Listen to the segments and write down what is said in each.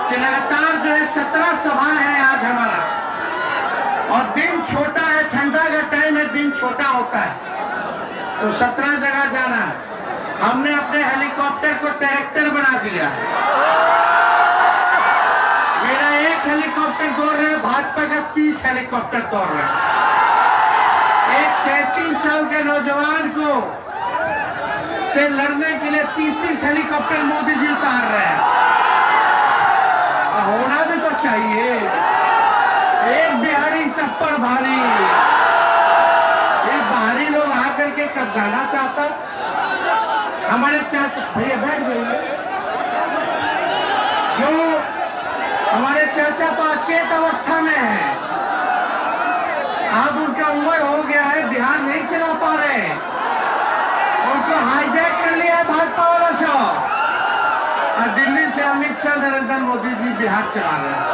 कि लगातार जो है 17 सभा है आज हमारा, और दिन छोटा है, ठंडा का टाइम है, दिन छोटा होता है, तो 17 जगह जाना है। हमने अपने हेलीकॉप्टर को ट्रैक्टर बना दिया। मेरा एक हेलीकॉप्टर दौड़ रहा है, भाजपा का 30 हेलीकॉप्टर दौड़ रहा है। एक 37 साल के नौजवान को से लड़ने के लिए 30-30 हेलीकॉप्टर मोदी जी उतार रहे हैं। होना भी तो चाहिए, एक बिहारी सब पर भारी। एक बाहरी लोग आकर के कब्जाना चाहता, हमारे चाचा भैया बैठ गए, जो हमारे चाचा तो अचेत अवस्था में है, अब उनका उम्र हो गया है, बिहार नहीं चला पा रहे, उनको हाईजैक कर लिया है भाजपा वाला शो, और दिल्ली से अमित शाह नरेंद्र मोदी जी बिहार चला रहे हैं।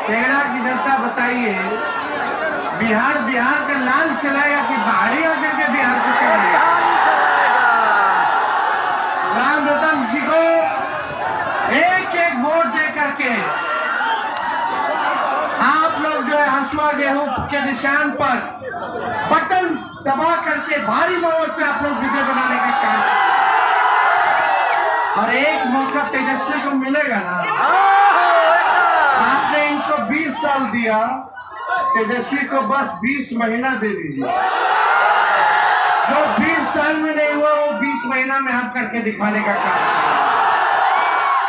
तेरा की जनता बताइए, बिहार का लाल चलाएगा कि बाहरी आकर के बिहार को चलाएगा? राम रतन जी को एक एक वोट दे करके आप लोग जो है हसुआ गेहूं के निशान पर बटन दबा करके भारी बहुमत से आप लोग विजय बनाने का काम, और एक मौका तेजस्वी को मिलेगा ना। आपने इनको 20 साल दिया, तेजस्वी को बस 20 महीना दे दीजिए। जो 20 साल में नहीं हुआ वो 20 महीना में हम करके दिखाने का काम,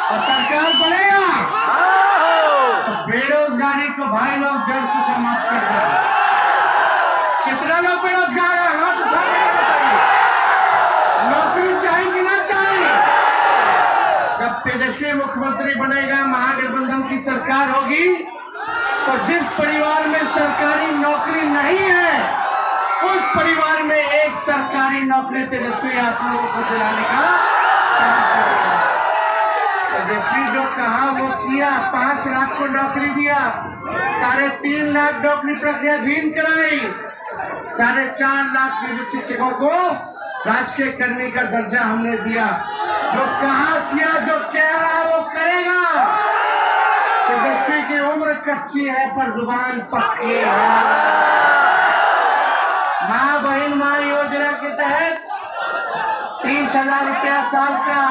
और सरकार बनेगा तो बेरोजगारी को भाई लोग जड़ से समाप्त कर दें। कितना लोग बेरोजगार है, हाथ उठा के बताइए। नौकरी चाहिए कि ना चाहिए? जब तेजस्वी मुख्यमंत्री बनेगा, महागठबंधन की सरकार होगी, तो जिस परिवार में सरकारी नौकरी नहीं है, उस परिवार में एक सरकारी नौकरी तेजस्वी आप लोगों को दिलाने का काम करेगा। तेजस्वी जो कहा वो किया, 5 लाख को नौकरी दिया, 3.5 लाख नौकरी प्रक्रियाधीन कराई, 4.5 लाख शिक्षकों को राजकीय करने का दर्जा हमने दिया। जो कहा किया, जो कह रहा है वो करेगा। तेजस्वी की उम्र कच्ची है पर जुबान पक्की है। माँ बहन माँ योजना के तहत 30,000 रुपया साल का,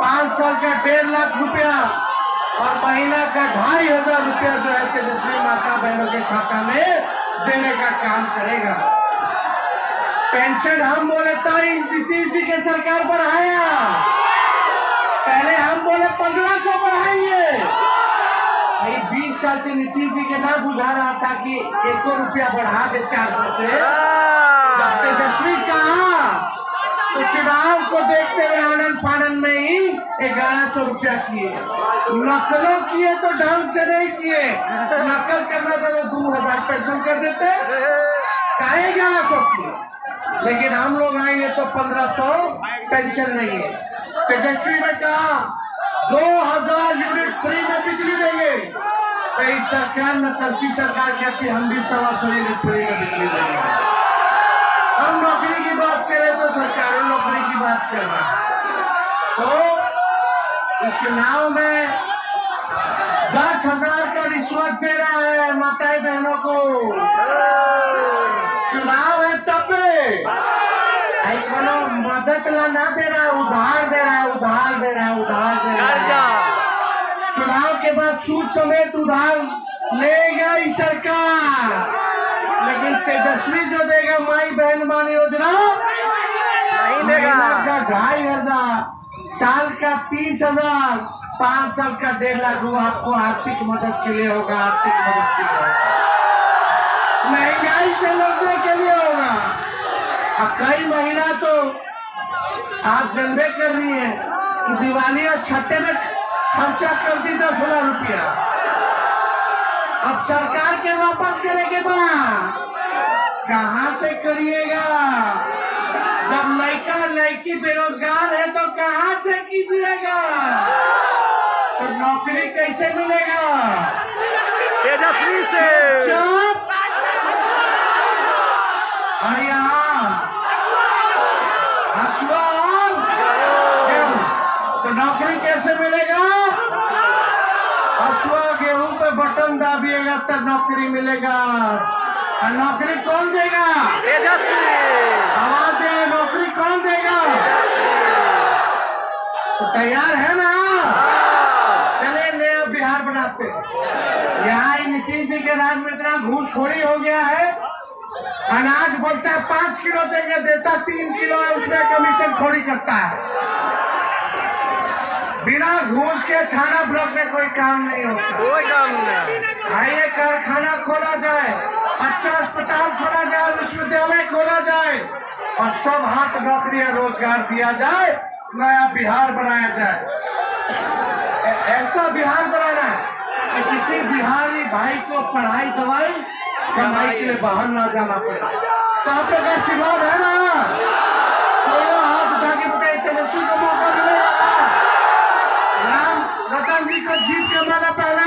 5 साल का 1.5 लाख रुपया, और महीना का 2,500 रुपया जो है तेजस्वी माता बहनों के खाता में देने का काम करेगा। पेंशन हम बोले नीतीश जी के सरकार पर आया, पहले हम बोले 1500 बढ़ाएंगे। 20 साल से नीतीश जी के ना बुझा रहा था कि 1 रुपया बढ़ा दे 400 से। जब तेजस्वी कहा तो चुनाव को देखते हुए आनंद फानन में ही 1100 रुपया किए। नकलों किए तो ढंग से नहीं किए, नकल करना था तो 2000 पेंशन कर देते, काहे 1100 किए। लेकिन हम लोग आएंगे तो 1500 पेंशन नहीं है। तेजस्वी ने कहा 2000 यूनिट फ्री में बिजली देंगे, कई सरकार नकलची सरकार कहती हम भी 125 यूनिट फ्री में बिजली देंगे। हम नौकरी की बात करें तो सरकारी नौकरी की बात कर रहे हैं। तो इस चुनाव में 10,000 का रिश्वत दे रहा है माताएं बहनों को। चुनाव है तब मदद ला ना दे रहा है, उधार दे रहा है, उधार दे रहा है, उधार दे रहा है। चुनाव के बाद सूद समेत उधार लेगा ही सरकार, लेकिन तेजस्वी जो देगा माई बहन मान योजना नहीं देगा। 2,500, साल का 30,000, 5 साल का 1.5 लाख रुपया आपको आर्थिक मदद के लिए होगा। आर्थिक मदद के लिए, महंगाई से लड़ने के लिए होगा। अब कई महिला तो आप जनबे कर रही है कि दिवाली और छठे में खर्चा कर दी 10,000 रुपया। अब सरकार के वापस करेंगे बाद कहाँ से करिएगा? जब लड़का लड़की बेरोजगार है तो कहाँ से कीजिएगा? तो नौकरी कैसे मिलेगा? तेजस्वी से। और यहाँ हसुआ, तो नौकरी कैसे मिलेगा? तक नौकरी मिलेगा। और नौकरी कौन देगा? तेजस्वी। आवाज दे, नौकरी कौन देगा? तो तैयार है ना? चले नया बिहार बनाते हैं। यहाँ नीतीश जी के राज में इतना घूसखोरी हो गया है, अनाज बोलता है 5 किलो देंगे, देता 3 किलो है, उसमें कमीशन खोरी करता है। बिना घूस के थाना ब्लॉक में कोई काम नहीं होता। कोई काम नहीं। आइए कारखाना खोला जाए, अच्छा अस्पताल खोला जाए, विश्वविद्यालय खोला जाए और सब हाथ नौकरियां रोजगार दिया जाए, नया बिहार बनाया जाए। ऐसा बिहार बनाना है कि किसी बिहारी भाई को पढ़ाई दवाई कमाई के लिए बाहर ना जाना पड़े। तो आप लोग आशीर्वाद है ना? तो हाथ उठा के बताइए, तेजस्वी को मौका मिलेगा। राम रतन जी को जीत के माना पहले